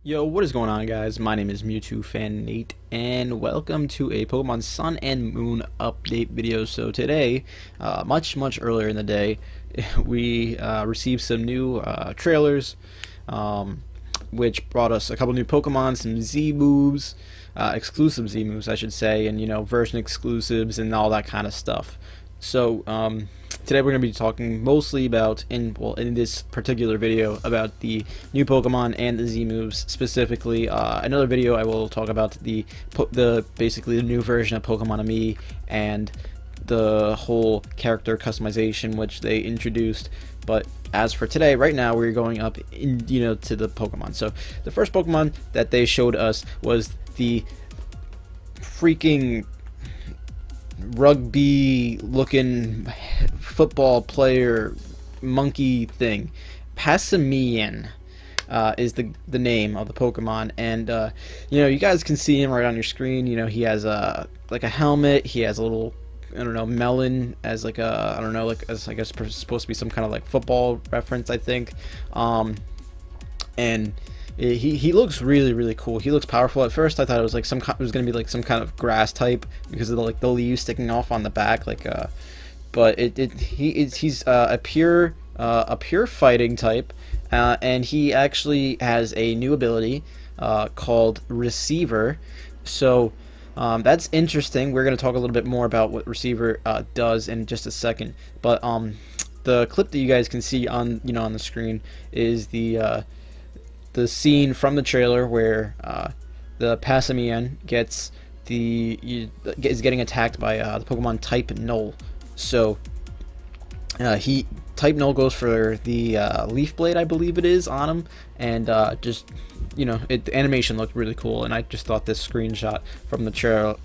Yo, what is going on, guys? My name is Mewtwo Fan Nate, and welcome to a Pokemon Sun and Moon update video. So today, much earlier in the day, we received some new trailers, which brought us a couple new Pokemon, some ZMoves, exclusive ZMoves, I should say, and version exclusives and all that kind of stuff. So today we're going to be talking mostly about, in this particular video, about the new Pokemon and the ZMoves specifically. Another video I will talk about basically the new version of Pokemon Me and the whole character customization which they introduced. But as for today, right now we're going up in, to the Pokemon. So the first Pokemon that they showed us was the freaking rugby looking football player monkey thing. Passimian is the name of the Pokemon, and you guys can see him right on your screen. He has like a helmet. He has a little, I don't know, melon as like a, I don't know, like as I guess supposed to be some kind of like football reference, I think. And he looks really cool. He looks powerful. At first I thought it was like it was gonna be like some kind of grass type because of the leaves sticking off on the back, but he's a pure fighting type, and he actually has a new ability called Receiver. So that's interesting. We're gonna talk a little bit more about what Receiver does in just a second, but the clip that you guys can see on on the screen is the scene from the trailer where the Passimian is getting attacked by the Pokemon type Null. So type Null goes for the Leaf Blade, I believe it is, on him, and the animation looked really cool, and I just thought this screenshot from the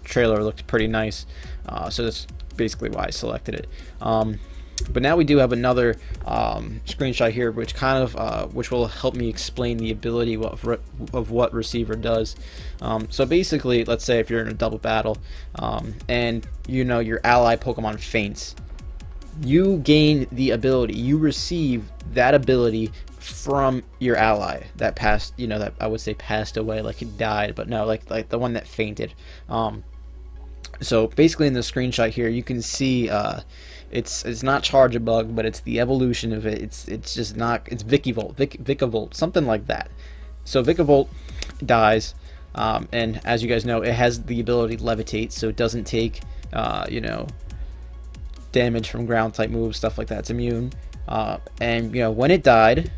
trailer looked pretty nice. So that's basically why I selected it. But now we do have another screenshot here, which which will help me explain the ability of what Receiver does. So basically, let's say if you're in a double battle, and your ally Pokemon faints, you gain the ability. You receive that ability from your ally that passed. That I would say passed away, like he died, but no, like the one that fainted. So basically, in the screenshot here, you can see. It's not Charge-a-Bug, but it's the evolution of it. It's just not. It's Vikavolt, something like that. So Vikavolt dies, and as you guys know, it has the ability to levitate, so it doesn't take damage from ground type moves, stuff like that. It's immune. And when it died,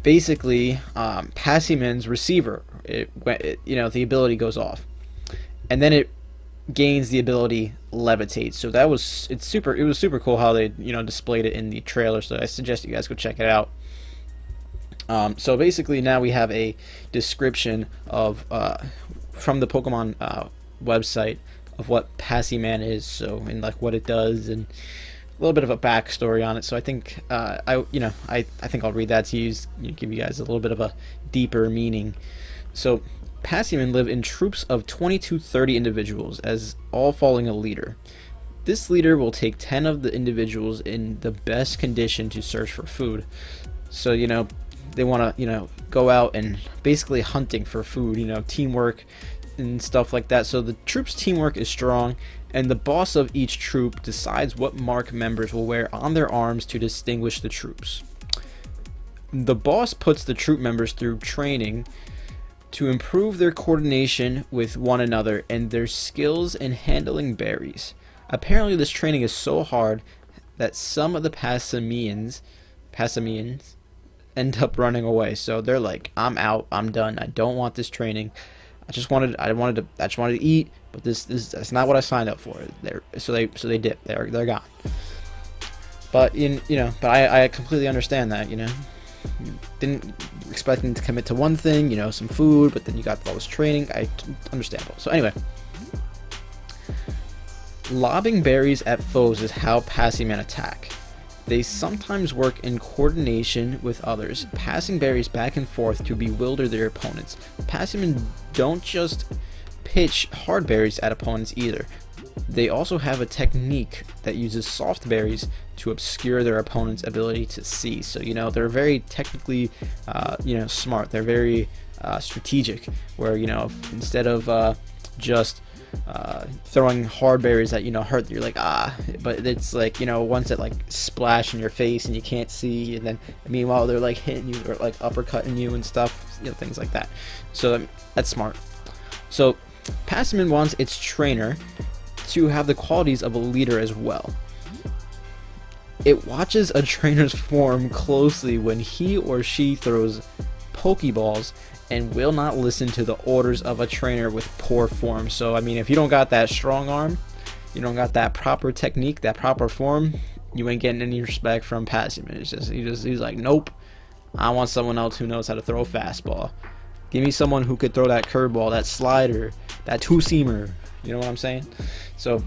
basically Passimian's Receiver, the ability goes off, and then it gains the ability Levitate. So it was super cool how they displayed it in the trailer. So I suggest you guys go check it out. So basically now we have a description of from the Pokemon website of what Passimian is, so, and like what it does, and a little bit of a backstory on it. So I think I think I'll read that to you, give you guys a little bit of a deeper meaning. So Passimian live in troops of 20 to 30 individuals, as all following a leader. This leader will take 10 of the individuals in the best condition to search for food. So they want to go out and basically hunting for food, teamwork and stuff like that. So the troops' teamwork is strong, and the boss of each troop decides what mark members will wear on their arms to distinguish the troops. The boss puts the troop members through training to improve their coordination with one another and their skills in handling berries. Apparently this training is so hard that some of the Passimians end up running away. So they're like, I'm out, I'm done, I don't want this training. I just wanted to eat, but that's not what I signed up for. So they dip. They're gone. But but I completely understand that. You didn't expect them to commit to one thing, some food, but then you got all this training. Understandable. So anyway, lobbing berries at foes is how Passimian attack. They sometimes work in coordination with others, passing berries back and forth to bewilder their opponents. Passimian don't just pitch hard berries at opponents either. They also have a technique that uses soft berries to obscure their opponent's ability to see. So they're very technically smart. They're very strategic, where instead of just throwing hard berries that hurt, you're like but it's like ones that like splash in your face and you can't see, and then meanwhile they're like hitting you or like uppercutting you and stuff, things like that. So that's smart. So Passimian wants its trainer to have the qualities of a leader as well. It watches a trainer's form closely when he or she throws Pokeballs and will not listen to the orders of a trainer with poor form. So I mean, if you don't got that strong arm, you don't got that proper technique, that proper form, you ain't getting any respect from Passimian. It's just he's like, nope, I want someone else who knows how to throw a fastball. Give me someone who could throw that curveball, that slider, that two-seamer. You know what I'm saying? So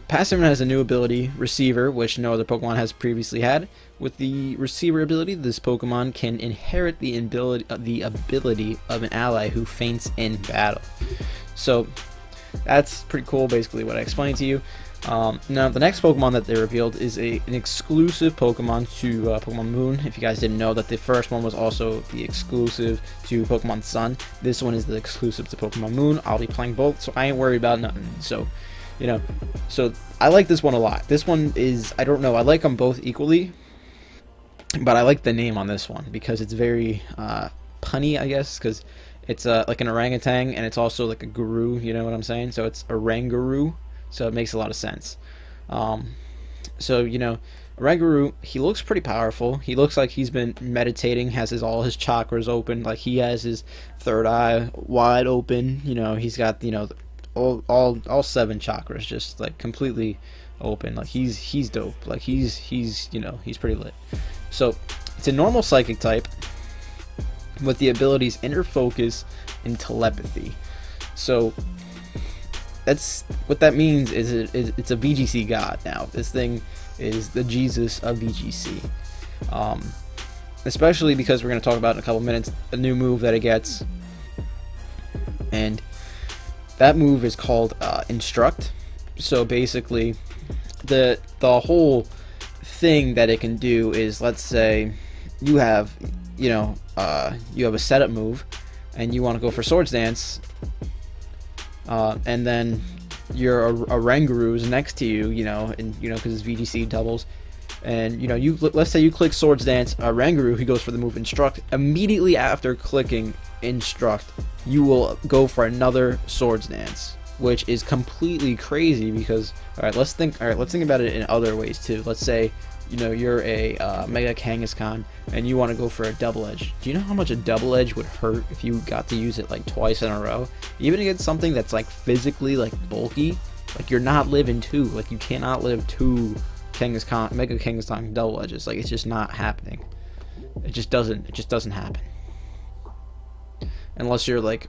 Passimian has a new ability, Receiver, which no other Pokemon has previously had. With the Receiver ability, this Pokemon can inherit the ability of an ally who faints in battle. So that's pretty cool, basically what I explained to you. Now the next Pokemon that they revealed is an exclusive Pokemon to Pokemon Moon. If you guys didn't know that the first one was also the exclusive to Pokemon Sun, this one is the exclusive to Pokemon Moon. I'll be playing both, so I ain't worried about nothing. So so I like this one a lot. This one is, I don't know, I like them both equally, but I like the name on this one because it's very punny, I guess, because it's like an orangutan and it's also like a guru, you know what I'm saying? So it's Oranguru, so it makes a lot of sense. So Oranguru, he looks pretty powerful. He looks like he's been meditating, has all his chakras open, like he has his third eye wide open. He's got all 7 chakras just like completely open. Like he's dope. Like he's pretty lit. So it's a normal psychic type with the abilities Inner Focus and Telepathy. So that's what that means. Is it's a VGC god now. This thing is the Jesus of VGC. Especially because we're going to talk about in a couple minutes a new move that it gets, and that move is called Instruct. So basically, the whole thing that it can do is, let's say you have a setup move and you want to go for Swords Dance, and then your Oranguru is next to you, and because it's VGC doubles, and let's say you click Swords Dance, Oranguru, he goes for the move Instruct. Immediately after clicking Instruct, you will go for another Swords Dance, which is completely crazy because let's think about it in other ways too. Let's say you're a Mega Kangaskhan and you want to go for a Double Edge. Do you know how much a Double Edge would hurt if you got to use it like twice in a row? Even against something that's like physically like bulky, like you're not living 2. Like you cannot live 2 Mega Kangaskhan Double Edges. Like it's just not happening. It just doesn't happen. Unless you're like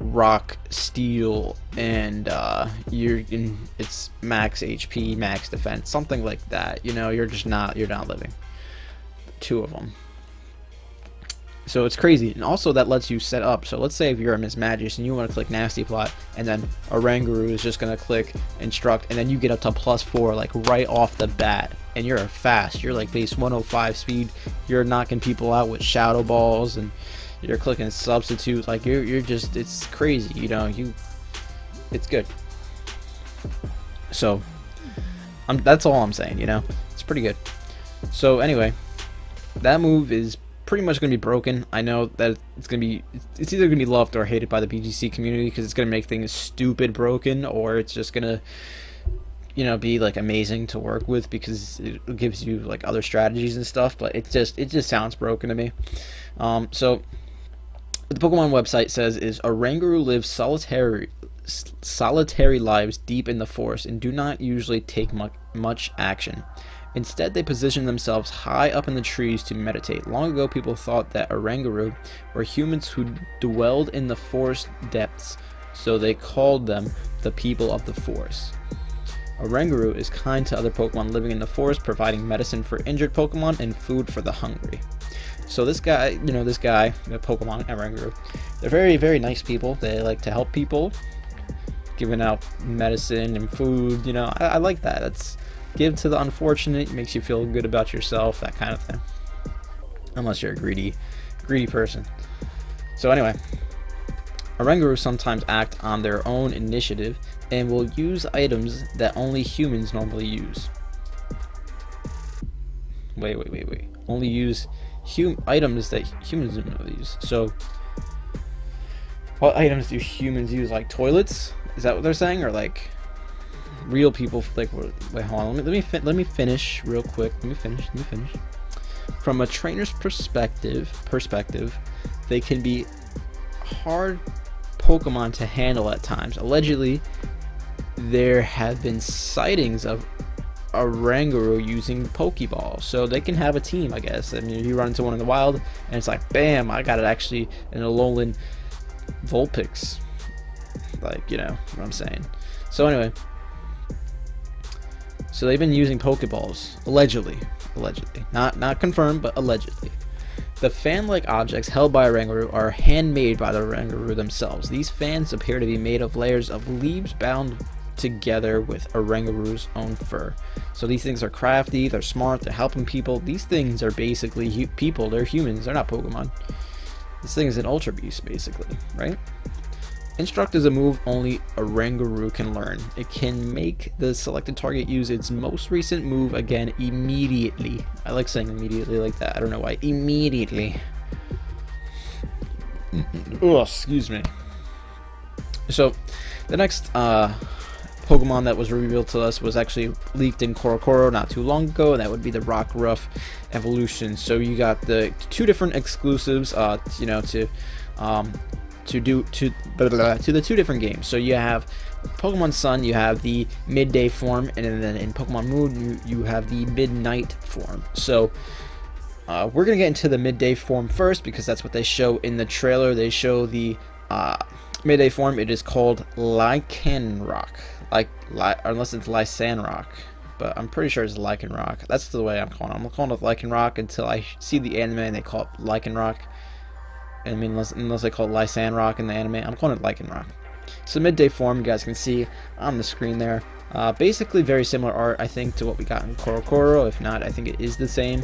Rock, Steel, and it's max HP, max defense, something like that. You're not living 2 of them. So it's crazy, and also that lets you set up. So let's say if you're a Mismagius and you want to click Nasty Plot, and then Oranguru is just gonna click Instruct, and then you get up to +4 like right off the bat, and you're fast. You're like base 105 speed. You're knocking people out with Shadow Balls, and you're clicking Substitute. Like you're just, it's crazy. It's good. So that's all I'm saying. It's pretty good. So anyway, that move is pretty much going to be broken. I know that it's either going to be loved or hated by the BGC community because it's going to make things stupid broken, or it's just going to be like amazing to work with because it gives you like other strategies and stuff. But it just sounds broken to me. So what the Pokemon website says is Oranguru lives solitary lives deep in the forest and do not usually take much action. Instead, they position themselves high up in the trees to meditate. Long ago, people thought that Oranguru were humans who dwelled in the forest depths, so they called them the people of the forest. Oranguru is kind to other Pokemon living in the forest, providing medicine for injured Pokemon and food for the hungry. So this guy, the Pokemon Oranguru, they're very, very nice people. They like to help people, giving out medicine and food. I like that. That's give to the unfortunate, makes you feel good about yourself, that kind of thing. unless you're a greedy person. So anyway, Oranguru sometimes act on their own initiative and will use items that only humans normally use. Wait. Only use items that humans normally use. So, what items do humans use? Like toilets? Is that what they're saying? Or like real people? Like, wait, hold on. Let me finish real quick. Let me finish. From a trainer's perspective, they can be hard Pokemon to handle at times. Allegedly, there have been sightings of Oranguru using Pokeballs, so they can have a team, I guess. I mean, you run into one in the wild, and it's like, bam, I got it actually in a Alolan Vulpix. Like, you know what I'm saying. So anyway, so they've been using Pokeballs, allegedly, not confirmed, but allegedly. The fan-like objects held by Oranguru are handmade by the Oranguru themselves. These fans appear to be made of layers of leaves bound together with Oranguru's own fur. So these things are crafty, they're smart, they're helping people. These things are basically people, they're humans, they're not Pokemon. This thing is an Ultra Beast, basically, right? Instruct is a move only Oranguru can learn. It can make the selected target use its most recent move again immediately. I like saying immediately like that. I don't know why. Immediately. Oh, excuse me. So, the next Pokemon that was revealed to us was actually leaked in Korokoro not too long ago, and that would be the Rockruff evolution. So you got the two different exclusives, you know, to the two different games. So you have Pokemon Sun, you have the midday form, and then in Pokemon Moon you have the midnight form. So we're gonna get into the midday form first because that's what they show in the trailer. They show the midday form. It is called Lycanroc, unless it's Lysanroc, but I'm pretty sure it's Lycanroc. That's the way I'm calling it. I'm calling it Lycanroc until I see the anime and they call it Lycanroc. I mean, unless they call it Lysanroc in the anime, I'm calling it Lycanroc. So midday form, you guys can see on the screen there. Basically very similar art, I think, to what we got in Korokoro. If not, I think it is the same.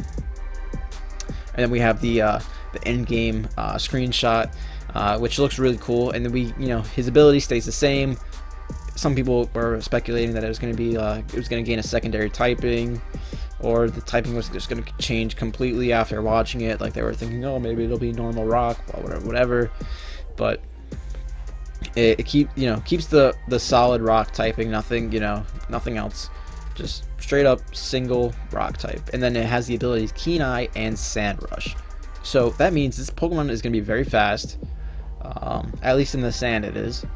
And then we have the end-game screenshot, which looks really cool. And then his ability stays the same. Some people were speculating that it was going to be, it was going to gain a secondary typing, or the typing was just going to change completely after watching it. Like they were thinking, oh, maybe it'll be normal rock, whatever. But it keeps the solid rock typing, nothing else, just straight up single rock type. And then it has the abilities Keen Eye and Sand Rush. So that means this Pokemon is going to be very fast. At least in the sand it is.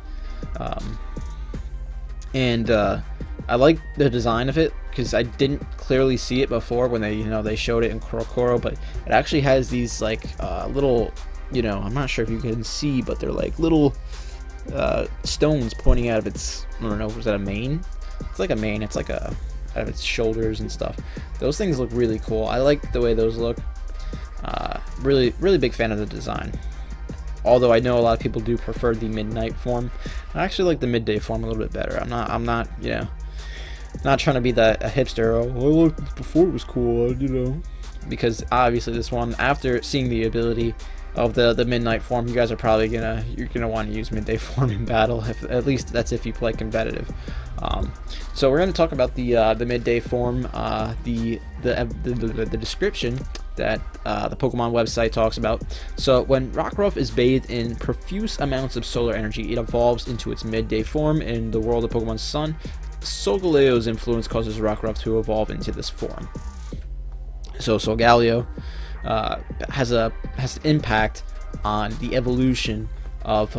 I like the design of it because I didn't clearly see it before when they showed it in Korokoro, but it actually has these like little, I'm not sure if you can see, but they're like little stones pointing out of its, I don't know, was that a mane? It's like a mane. It's like out of its shoulders and stuff. Those things look really cool. I like the way those look. Really big fan of the design. Although I know a lot of people do prefer the midnight form. I actually like the midday form a little bit better. I'm not not trying to be a hipster. Oh, look, before it was cool, because obviously this one, after seeing the ability of the midnight form, you guys are probably gonna want to use midday form in battle. At least that's if you play competitive. So we're gonna talk about the midday form, the description that the Pokemon website talks about. So when Rockruff is bathed in profuse amounts of solar energy, it evolves into its midday form. In the world of Pokemon Sun, Solgaleo's influence causes Rockruff to evolve into this form. So Solgaleo has an impact on the evolution of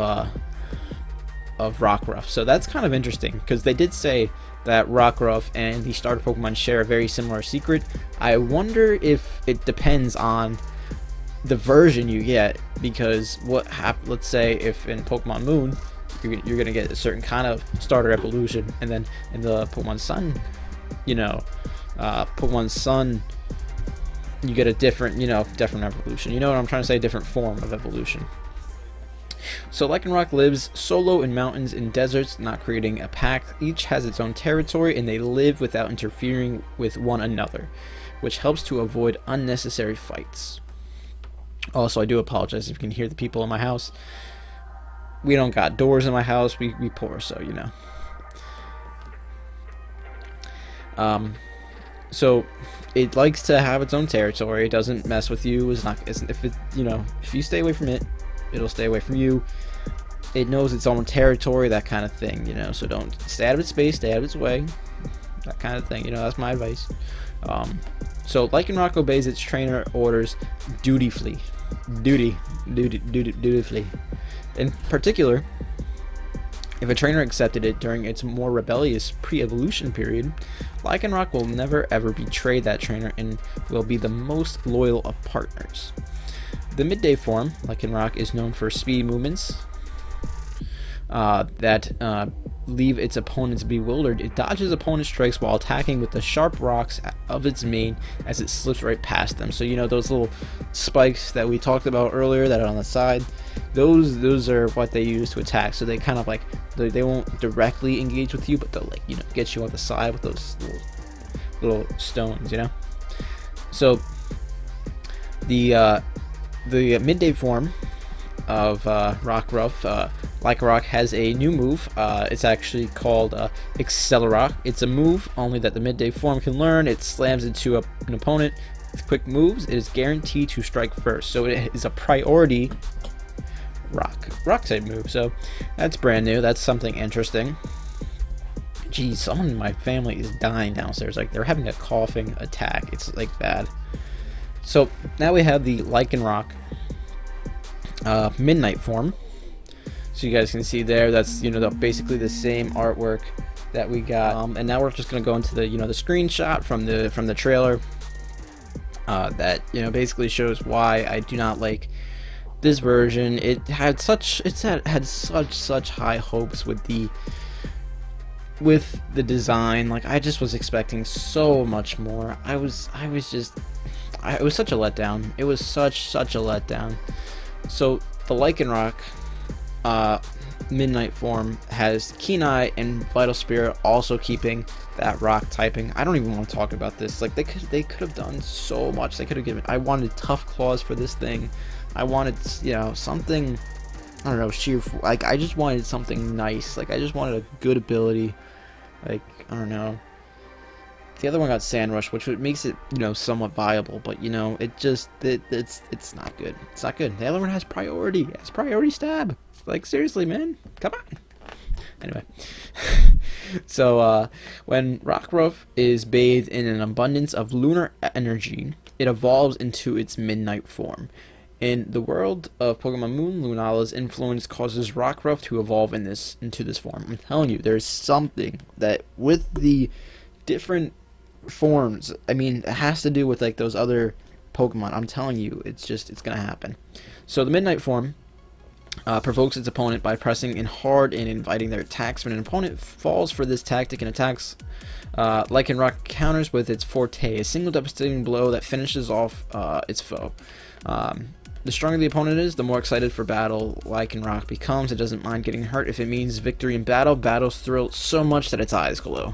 Rockruff. So that's kind of interesting because they did say that Rockruff and the starter Pokemon share a very similar secret. I wonder if it depends on the version you get, because let's say if in Pokemon Moon you're gonna get a certain kind of starter evolution, and then in the Pokemon Sun, Pokemon Sun, you get a different evolution. You know what I'm trying to say? Different form of evolution. So Lycanroc lives solo in mountains and deserts, not creating a pack. Each has its own territory, and they live without interfering with one another, which helps to avoid unnecessary fights. Also, I do apologize if you can hear the people in my house. We don't got doors in my house. We poor, so you know. So it likes to have its own territory. It doesn't mess with you. It's not. If it, you know, if you stay away from it, it'll stay away from you. It knows its own territory, that kind of thing, you know. So don't stay out of its space, stay out of its way, that kind of thing. You know, that's my advice. So Lycanroc obeys its trainer orders dutifully. Dutifully. In particular, if a trainer accepted it during its more rebellious pre-evolution period, Lycanroc will never ever betray that trainer and will be the most loyal of partners. The midday form, Lycanroc, is known for speedy movements that leave its opponents bewildered. It dodges opponent strikes while attacking with the sharp rocks of its mane as it slips right past them. So you know those little spikes that we talked about earlier that are on the side, those are what they use to attack. So they kind of like they won't directly engage with you, but they'll, like, you know, get you on the side with those little stones, you know. So the midday form of Rockruff, Lycanroc, has a new move. It's actually called Accelerock. It's a move only that the midday form can learn. It slams into an opponent with quick moves. It is guaranteed to strike first, so it is a priority rock type move. So that's brand new. That's something interesting. Geez, someone in my family is dying downstairs. Like, they're having a coughing attack. It's like bad. So now we have the Lycanroc midnight form. So you guys can see there, that's, you know, basically the same artwork that we got. And now we're just gonna go into the, you know, the screenshot from the trailer that, you know, basically shows why I do not like this version. It had such high hopes with the design. Like, I just was expecting so much more. It was such a letdown. It was such a letdown. So the Lycanroc midnight form has Keen Eye and Vital Spirit, also keeping that rock typing. I don't even want to talk about this. Like, they could have done so much. They could have given. I wanted Tough Claws for this thing. I wanted, you know, something, I don't know, sheer, like, I just wanted something nice. Like, I just wanted a good ability. Like, I don't know. The other one got Sand Rush, which makes it, you know, somewhat viable, but, you know, it's not good. It's not good. The other one has priority. It has priority stab. Like, seriously, man, come on. Anyway, so when Rockruff is bathed in an abundance of lunar energy, it evolves into its midnight form. In the world of Pokemon Moon, Lunala's influence causes Rockruff to evolve into this form. I'm telling you, there's something that with the different forms, I mean, it has to do with, like, those other Pokemon. I'm telling you, it's gonna happen. So the midnight form provokes its opponent by pressing in hard and inviting their attacks. When an opponent falls for this tactic and attacks, Lycanroc counters with its forte, a single devastating blow that finishes off its foe. The stronger the opponent is, the more excited for battle Lycanroc becomes. It doesn't mind getting hurt if it means victory in battle. Battles thrill so much that its eyes glow.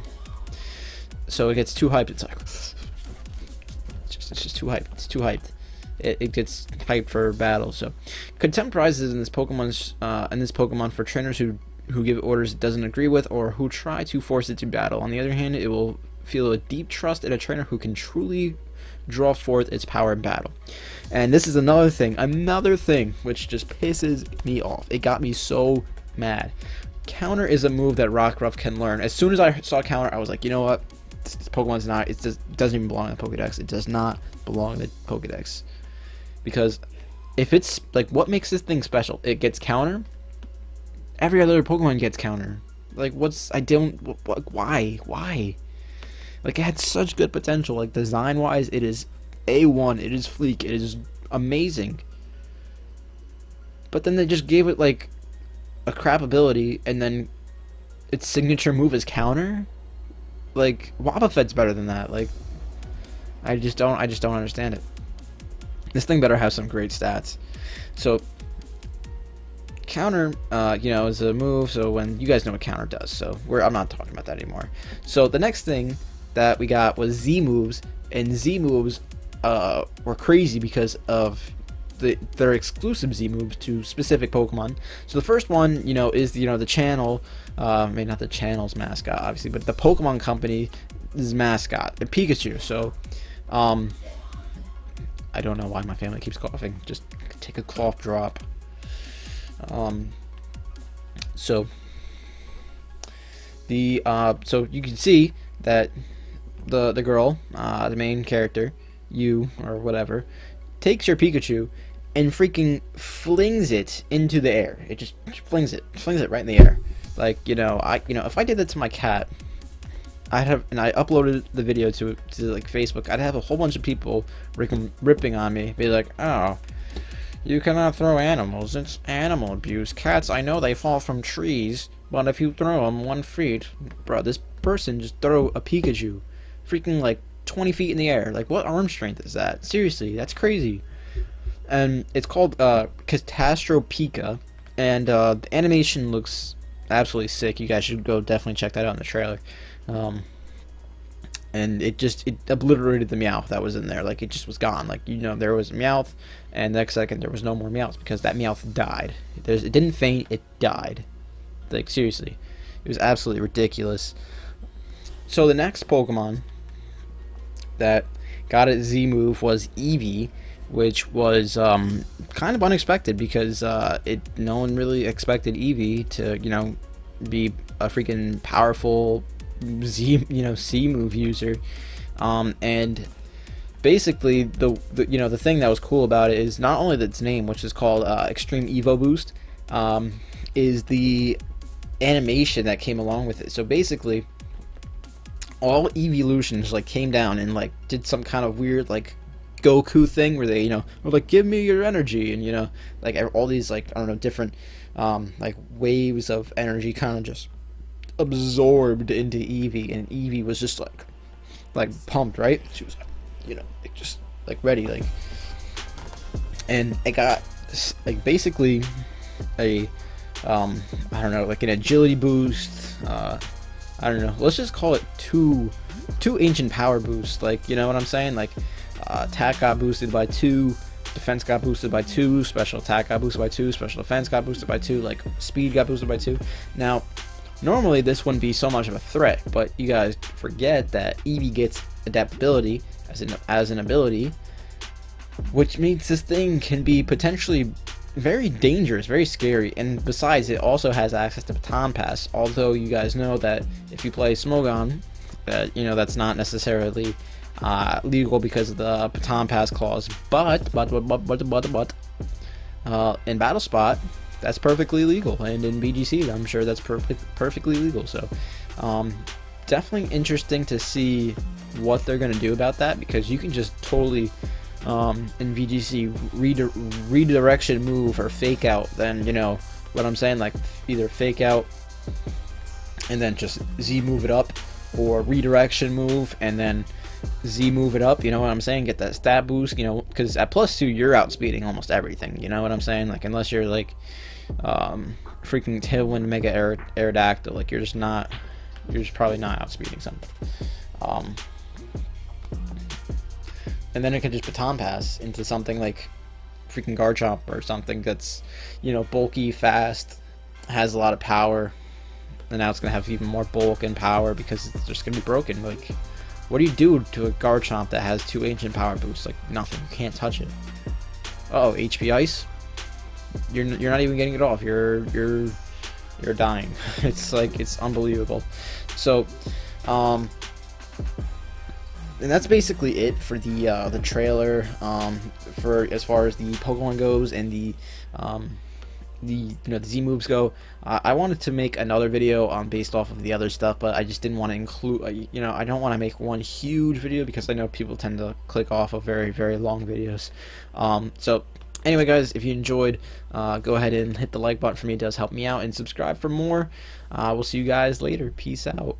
So it gets too hyped. It's like, it's just too hyped. It's too hyped. It gets hyped for battle. So contempt rises in this Pokemon for trainers who give orders it doesn't agree with or who try to force it to battle. On the other hand, it will feel a deep trust in a trainer who can truly draw forth its power in battle. And this is another thing which just pisses me off. It got me so mad. Counter is a move that Rockruff can learn. As soon as I saw Counter, I was like, you know what? This Pokemon's not. It doesn't even belong in the Pokedex. It does not belong in the Pokedex. Because if it's like, what makes this thing special? It gets Counter. Every other Pokemon gets Counter. Like, why? Like, it had such good potential. Like, design-wise, it is A1. It is fleek. It is amazing. But then they just gave it, like, a crap ability, and then its signature move is Counter? Like, Wobbuffet's better than that. Like, I just don't understand it. This thing better have some great stats. So, Counter, you know, is a move, so when you guys know what Counter does, so I'm not talking about that anymore. So the next thing that we got was ZMoves, and ZMoves were crazy because of they're exclusive Z moves to specific Pokemon. So the first one, is the channel, maybe not the channel's mascot, obviously, but the Pokemon Company's mascot, the Pikachu. So, I don't know why my family keeps coughing. Just take a cough drop. So so you can see that the girl, the main character, you or whatever, takes your Pikachu and freaking flings it into the air. It just flings it right in the air. Like, if I did that to my cat, and I uploaded the video to like Facebook, I'd have a whole bunch of people ripping on me, be like, oh, you cannot throw animals, it's animal abuse. Cats, I know they fall from trees, but if you throw them 1 feet, bro, this person just throw a Pikachu freaking like 20 feet in the air. Like, what arm strength is that? Seriously, that's crazy. And it's called Catastro Pika, and the animation looks absolutely sick. You guys should go definitely check that out in the trailer. And it obliterated the Meowth that was in there. Like, it just was gone. Like, there was a Meowth, and the next second there was no more Meowth because that Meowth died. It didn't faint, it died. Like, seriously, it was absolutely ridiculous. So the next Pokemon that got its Z move was Eevee, which was kind of unexpected because no one really expected Eevee to be a freaking powerful C move user. And basically the thing that was cool about it is not only its name, which is called Extreme Evo Boost, is the animation that came along with it. So basically all evolutions like came down and like did some kind of weird like Goku thing where they were like, give me your energy, and like all these like, I don't know, different like waves of energy kind of just absorbed into Eevee, and Eevee was just like pumped, right? She was like just like ready, like, and it got like basically a I don't know, like an agility boost, I don't know, let's just call it two ancient power boosts, like, you know what I'm saying, like attack got boosted by 2, defense got boosted by 2, special attack got boosted by 2, special defense got boosted by 2, like speed got boosted by 2. Now normally this wouldn't be so much of a threat, but you guys forget that Eevee gets adaptability as an ability, which means this thing can be potentially very dangerous, very scary. And besides, it also has access to Baton Pass, although you guys know that if you play Smogon, that that's not necessarily legal because of the Baton Pass clause, but in Battle Spot that's perfectly legal, and in BGC I'm sure that's perfectly legal. So definitely interesting to see what they're gonna do about that, because you can just totally in VGC redirection move or fake out, then what I'm saying, like either fake out and then just Z move it up, or redirection move and then Z move it up, you know what I'm saying, get that stat boost, because at +2 you're outspeeding almost everything, you know what I'm saying, like unless you're like freaking Tailwind Mega Aerodactyl, like you're just probably not outspeeding something. And then it can just Baton Pass into something like freaking Garchomp or something that's bulky, fast, has a lot of power, and now it's gonna have even more bulk and power because it's just gonna be broken. Like, what do you do to a Garchomp that has 2 ancient power boosts? Like nothing. You can't touch it. Oh, HP Ice. You're not even getting it off. You're dying. It's like, it's unbelievable. So and that's basically it for the trailer, for as far as the Pokemon goes and the Z moves go. I wanted to make another video based off of the other stuff, but I just didn't want to include, I don't want to make one huge video because I know people tend to click off of very, very long videos. So anyway guys, if you enjoyed, go ahead and hit the like button for me. It does help me out, and subscribe for more. We'll see you guys later. Peace out.